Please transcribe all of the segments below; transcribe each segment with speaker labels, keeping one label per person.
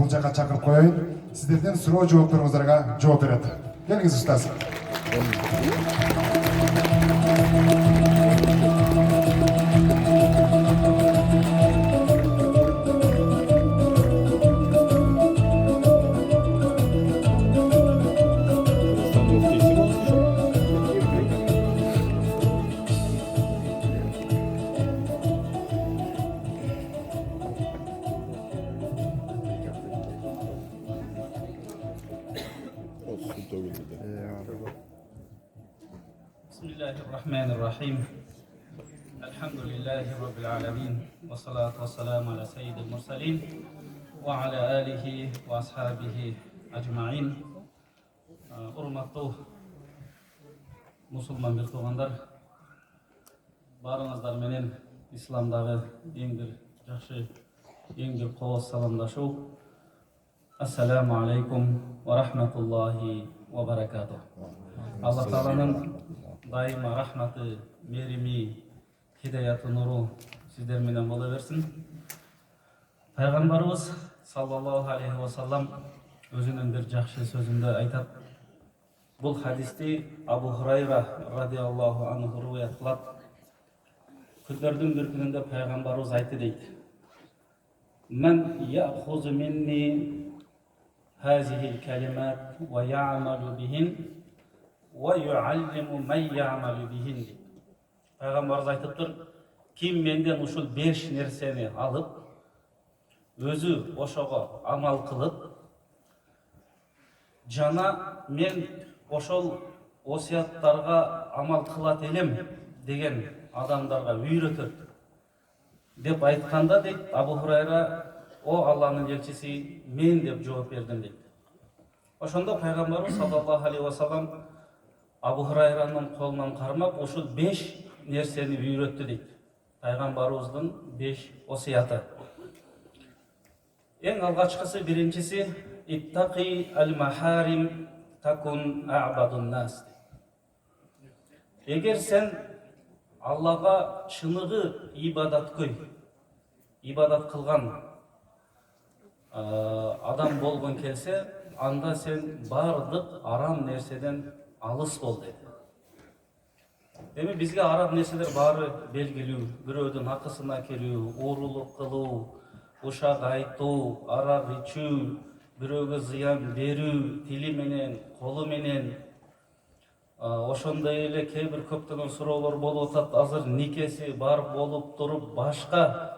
Speaker 1: бул жака чакырып коеюн. Сиздерден суроо жоопторуңуздарга жооп берет. Келиңиз устаз.
Speaker 2: Bismillahirrahmanirrahim. Elhamdülillahi Rabbil alemin. Ve salatu ve selamu ala seyyidil mursalin. Ve ala alihi ve ashabihi ajma'in. Urmatlı musulman bir tuğandar. Barыңыздар менен исламдагы эң бир жакшы, эң бир кооз саламдашуу. Ассаламу алейкум ва рахматуллахи ва баракатух. Аллах Тааланын дайыма рахматы, мерими, хидаяты, нуру сиздер менен бола берсин. Пайгамбарыбыз саллаллаху алейхи ва саллам өзүнүн бир жакшы сөзүндө айтат. Бул хадисти Абу Хурайра радиаллаху анху руаят кылат. Күндөрдүн бир күнүндө пайгамбарыбыз айтты дейт. Мен яхузу минни hazihil kelimat ve ya'malu bihin ve yuallimu men ya'malu bihin. Peygamberimiz aytıptır, kim menden uşul 5 nerseni alıp, özü oşoga amal kılıp, jana men oşol osiyatlarga amal kılat elem degen adamlarga үйрөтөт деп айтканда дейт Абу Хурайра, o Allah'ın elçisi men деп жооп бердим дейт. Ошондо пайгамбарыбыз саллаллаху алейхи ва саллам Абу Хурайранын колунан кармап ушул 5 нерсени үйрөттү дейт. Пайгамбарыбыздын 5 осуяты. Эң алгачкысы биринчиси иттaqi al-maharim takun a'badun nas. Эгер сен Аллага чыныгы ибадат кылган адам болгон келсе, анда сен бардык арам нерседен алыс бол dedi. Demek bizge arab nерселер баары белгилүү, бирөөдүн акысына келүү, уурулук кылуу, ушак айтуу, арак ичүү, бирөөгө зыян берүү, тили менен, колу менен. Ошондой эле кээ бир көптөгөн суроолор болуп атат. Азыр никеси бар болуп туруп, башка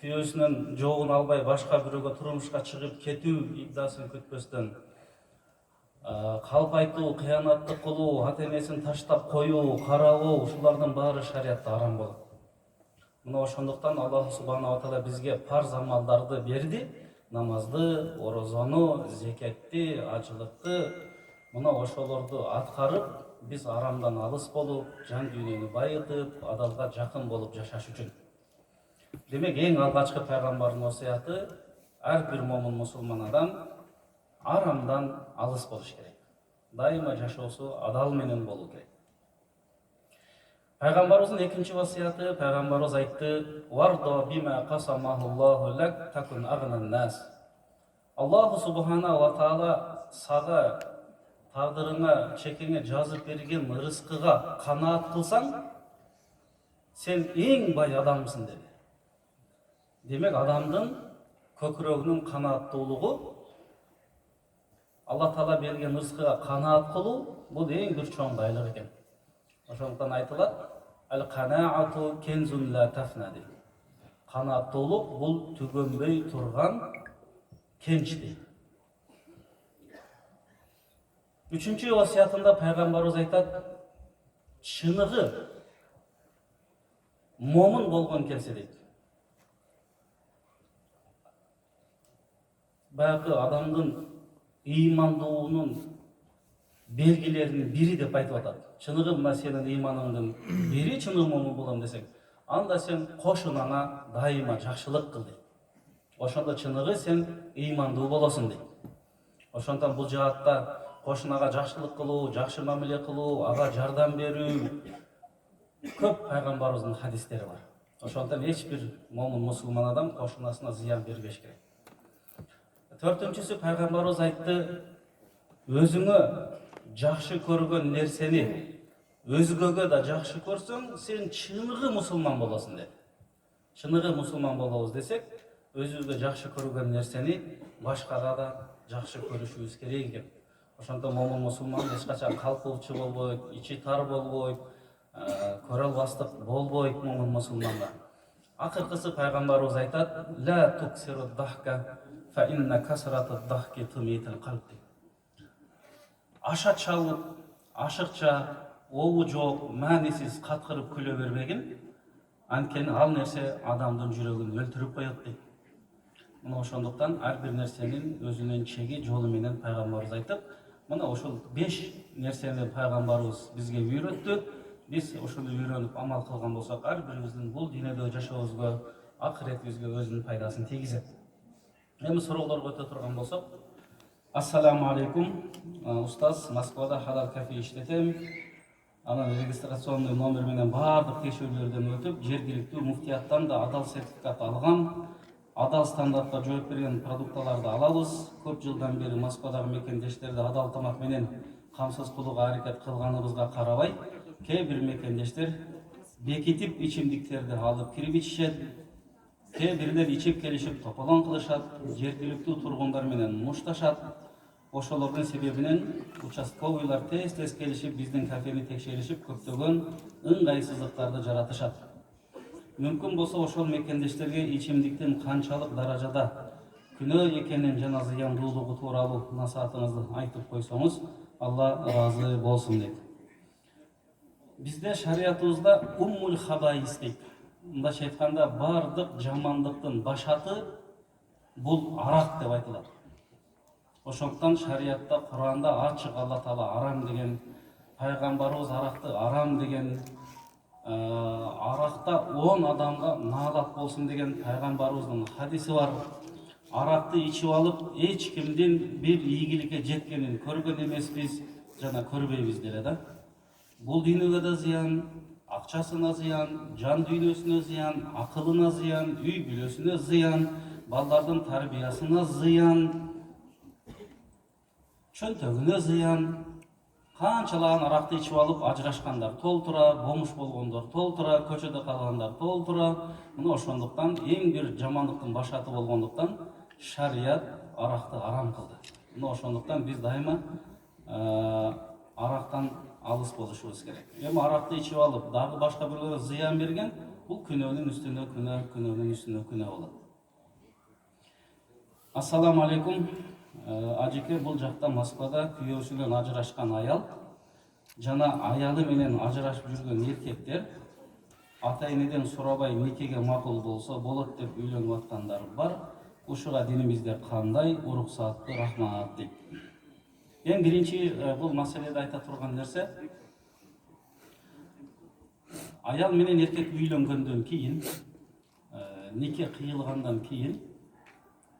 Speaker 2: күйөөсүнөн жоогун албай башка бирөөгө турмушка чыгып кетүү иддасын күтпөстөн, калп айтуу, кыянаттык кылуу, ата энесин таштап коюу, карабоо, ушулардын баары шариятта арам болот. Мына ошондуктан Аллах субханаху ва таала бизге парз амалдарды берди. Намазды, орозону, зекетти, ажылыкты. Мына ошолорду аткарып, биз арамдан алыс болуп, жан дүйнөнү байытып, адалга жакын болуп жашаш үчүн. Demek en algaçkı peygamberin osiyatı her bir momun musulman adam aramdan alыс болуш керек. Daima жашоосу адал менен болуу керек. Peygamberimizin ikinci vasiyatı, Peygamberimiz aytты: "Varda bima qasamahullahu lak takun agnan nas." Allah subhanahu wa taala saga taqdırına, çekenge жазып берген рызкыга канаат кылсаң, sen эң бай адамсың dedi. Demek adamdın kökürögünün kanaattуулугу, Allah Taala berген рызкыга канаат кылуу бул эң бир чоң байлык экен. Ошондуктан айтылат: "Ал-канаату кензун ла тафна" дейт. Канааттуулук бул түгөнбөй турган кенч дейт. Üçüncü vasiyatında Peygamberimiz aytat: "Чыныгы момун болгон келсе" дейт. Баягы адамдын ыймандуулунун белгилеринин бири деп айтып атат. Чыныгы мына сенин ыйманыңдын бири, чыныгы момун болом десең, анда сен кошунаңа дайыма жакшылык кыл дейт. Ошондо чыныгы сен ыймандуу болосуң дейт. Ошондон бул жаатта кошунага жакшылык кылуу, жакшы мамиле кылуу, ага жардам берүү көп пайгамбарыбыздын хадистери бар. Ошондон эч бир момун мусулман адам кошунасына зыян бербеш керек. Төртіншісі пайғамбарымыз айтты, өзіңі жақсы көрген нәрсені өзгеге да жақсы көрсең, сен шынығы мұсылман боласың деді. Шынығы мұсылман боламыз десек, өзімізге жақсы көрген нәрсені башқаға да жақсы көрішіміз керек екен. Ошондо момун мусулман ешқашан калпылчу болбойт, ичи тар болбойт, көрөлбастык болбойт момун мусулманга. Акыркысы пайгамбарыбыз айтат: "Ла туксиру дахка, фа инна касрату дахки тумитил калб." Аша чалып, ашыкча, обу жок, маанисиз каткырып күлө бербегин, анткени ал нерсе адамдын жүрөгүн өлтүрүп коет дейт. Мына ошондуктан ар бир нерсенин өзүнүн чеги, жолу менен пайгамбарыбыз айтып, мына ошол 5 нерсени пайгамбарыбыз бизге үйрөттү. Биз ошону үйрөнүп амал кылган болсок, ар бирибиздин бул дүйнөдө жашообузга, акыретибизге өзүнүн пайдасын тийгизет. Эми суроолорго өтө турган болсок, ассаламу алейкум. Устаз, Москвада халал кафе иштетем. Анан регистрационный номер менен баардык текшерүүлөрдөн өтүп, жергиликтүү муфтияттан да адал сертификат алгам. Адал стандартка жооп берген продукталарды алабыз. Көп жылдан бери Москвадагы мекендештерди адал тамак менен камсыз кылууга аракет кылганыбызга карабай, кээ бир мекендештер бекитип ичимдиктерди алып кирип ичишет, кээ бирлер ичип келишип тополон кылышат, жергиликтүү тургундар менен мушташат. Ошолордун себебинен участковыйлар тез келишип биздин кафени текшеришип көптөгөн ыңгайсыздыктарды жаратышат. Мүмкүн болсо ошол мекендештерге ичимдиктин канчалык даражада күнөө экенин жана зыяндуулугу тууралуу насаатыңызды айтып койсоңуз, Алла ыраазы болсун дейт. Бизде шариятыбызда уммул хабаис дейт. Мындайча айтканда, бардык жамандыктын башаты бул арак деп айтылат. Ошондуктан шариятта, Куранда ачык Алла Таала арам деген, пайгамбарыбыз аракты арам деген, аракта 10 адамга наалат болсун деген пайгамбарыбыздын хадиси бар. Аракты ичип алып, эч кимдин бир ийгиликке жеткенин көргөн эмеспиз, жана көрбөйбүз деле да. Бул дүйнөгө да зыян, акчасына зыян, жан дүйнөсүнө зыян, акылына зыян, үй бүлөсүнө зыян, балдардын тарбиясына зыян, чөнтөгүнө зыян. Канчалаган аракты ичип алып ажырашкандар толтура, бомуш болгондор толтура, көчөдө калгандар толтура. Мына ошондуктан эң бир жамандыктын башаты болгондуктан шарият аракты арам кылды. Мына ошондуктан биз дайыма арактан алыс болушубуз керек. Эми аракты ичип алып дагы башка бирлерге зыян берген, бул күнөөнүн үстүнө күнөө, күнөөнүн үстүнө күнөө болот. Ассаламу алейкум. Ажеке, бул жакта Москвада күйөөсүнөн ажырашкан аял жана аялы менен ажырашып жүргөн эркектер ата энеден сурабай никеге макул болсо болот деп үйлөнүп аткандар бар. Ушуга динибизде кандай уруксаты? Рахмат дейт. Эң биринчи бул маселеде айта турган нерсе, аял менен эркек үйлөнгөндөн кийин, нике кыйылгандан кийин,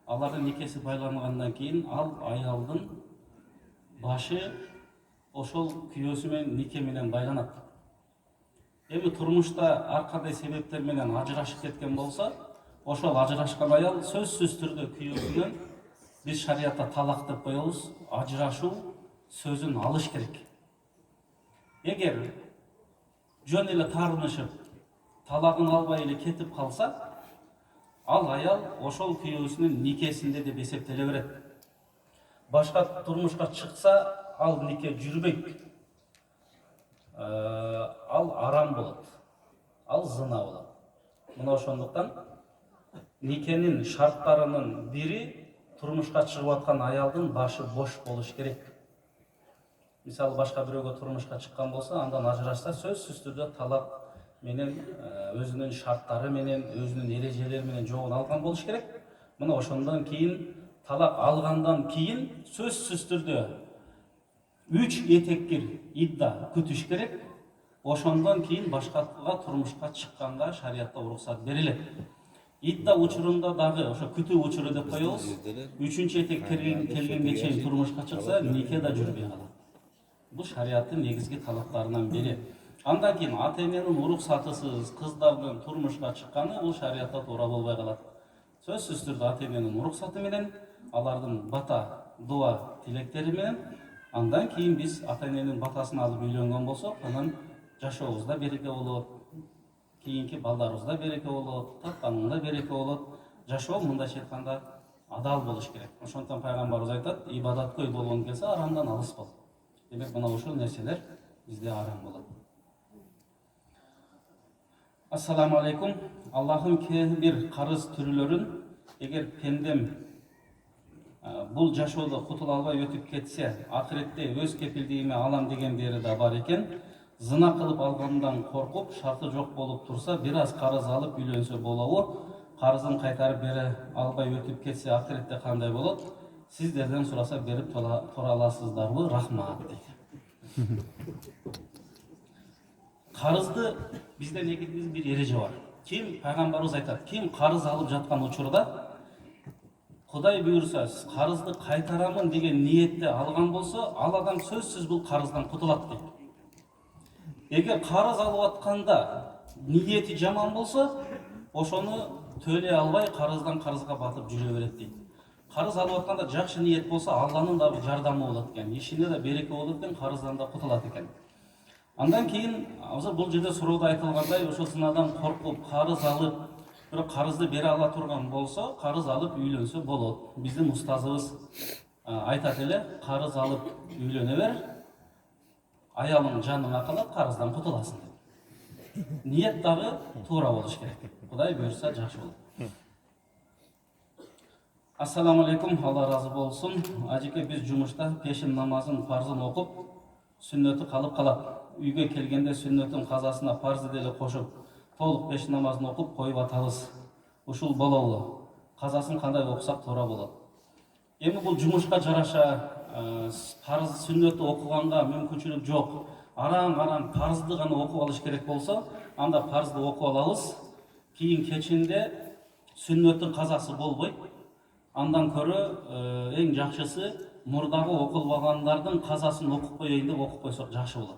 Speaker 2: алардын никеси байлангандан кийин, ал аялдын башы ошол күйөөсү менен нике менен байланат. Эми турмушта ар кандай себептер менен ажырашып кеткен болсо, ошол ажырашкан аял сөзсүз түрдө күйөөсүнөн, биз шариятта талак деп коебуз, ажырашуу сөзүн алыш керек. Эгер жөн эле таарынышып, талагын албай эле кетип калса, ал аял ошол күйөөсүнүн никесинде деп эсептеле берет. Башка турмушка чыкса, ал нике жүрбөйт. Ал арам болот. Ал зына болот. Мына ошондуктан никенин шарттарынын бири турмушка чыгып аткан аялдын башы бош болуш керек. Мисалы башка бирөөгө турмушка чыккан болсо, андан ажырашса сөзсүз түрдө талак менен өзүнүн шарттары менен, өзүнүн эрежелери менен жообун алган болуш керек. Мына ошондон кийин, талак алгандан кийин сөзсүз түрдө 3 этеккир идда күтүш керек. Ошондон кийин башкага турмушка чыкканга шариятта уруксат берилет. Идда учурунда дагы ошо күтүү учуру деп коебуз. 3-чү этек келгенге чейин турмушка чыкса, нике да жүрбөй калат. Бул шариаттын негизги талаптарынан бири. Андан кийин ата эненин уруксатысыз кыздар менен турмушка чыкканы бул шариятта туура болбой калат. Сөзсүз түрдө ата эненин уруксаты менен алардын бата дуа тилектери менен андан кийин биз ата эненин батасын алып үйлөнгөн болсок анан жашообузда береке болот, кийинки балдарыбызда береке болот, тапканыңда береке болот. Жашоо мындайча айтканда адал болуш керек. Ошондон пайгамбарыбыз айтат, ибадаткөй болгоң келсе арамдан алыс бол. Демек мына ушул нерселер бизде арам болот. Ассаламу алейкум. Аллахын кээ бир карыз түрлөрүн эгер пендем бул жашоодо кутула албай өтүп кетсе, акыретте өз кепилдигиме алам дегендери да бар экен. Зына кылып алгандан коркуп, шарты жок болуп турса, бир аз карыз алып үйлөнсө болобу? Карызын кайтарып бере албай өтүп кетсе, акыретте кандай болот? Сиздерден сураса берип тура аласыздарбы? Рахмат дейт. Карызды бизде негизги бир эреже бар. Ким пайгамбарыбыз айтат, ким карыз алып жаткан учурда Кудай буйрса, карызды кайтарамын деген ниетте алган болсо, ал адам сөзсүз бул карыздан кутулат дейт. Эгер карыз алып атканда ниети жаман болсо, ошону төлөй албай карыздан карызга батып жүрө берет дейт. Карыз алып атканда жакшы ниет болсо, Алланын да жардамы болот экен, ишине да береке болот экен, карыздан да кутулат экен. Андан кийин азыр бул жерде суроодо айтылгандай, ошол сынадан коркуп карыз алып, бирок карызды бере ала турган болсо, карыз алып үйлөнсө болот. Биздин устазыбыз айтат эле, карыз алып үйлөнө бер, аялың жаныңа калат, карыздан кутуласың деп. Ниет дагы туура болуш керек. Кудай буйрса жакшы болот. Ассаламу алейкум, Алла разы болсун. Ажеке, биз жумушта пешин намазын парзын окуп, сүннөтү калып калат. Үйгө келгенде сүннөтүн казасына парзы деле кошуп, толук пешин намазын окуп коюп атабыз. Ушул болобу? Казасын кандай окусак туура болот? Эми бул жумушка жараша парыз сүннөтү окуганга мүмкүнчүлүк жок. Арам парызды гана окуп алыш керек болсо, анда парызды окуп алабыз. Кийин кечинде сүннөттүн казасы болбойт. Андан көрө эң жакшысы мурдагы окулбагандардын казасын окуп коеюн деп окуп койсок жакшы болот.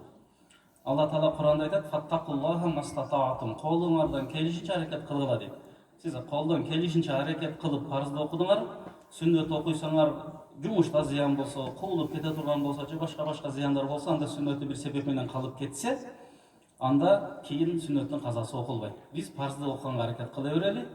Speaker 2: Алла Таала Куранда айтат: "Фаттакуллаха мастатаатум", колуңардан келишинче аракет кылгыла дейт. Сиз колдон келишинче аракет кылып парызды окудуңар, сүннөт окуйсаңар, жумушта зыян болсо, куулуп кете турган болсо, же башка зыяндар болсо, анда сүннөтү бир себеп менен калып кетсе, анда кийин сүннөттүн казасы окулбайт. Биз парызды окуганга аракет кыла берели.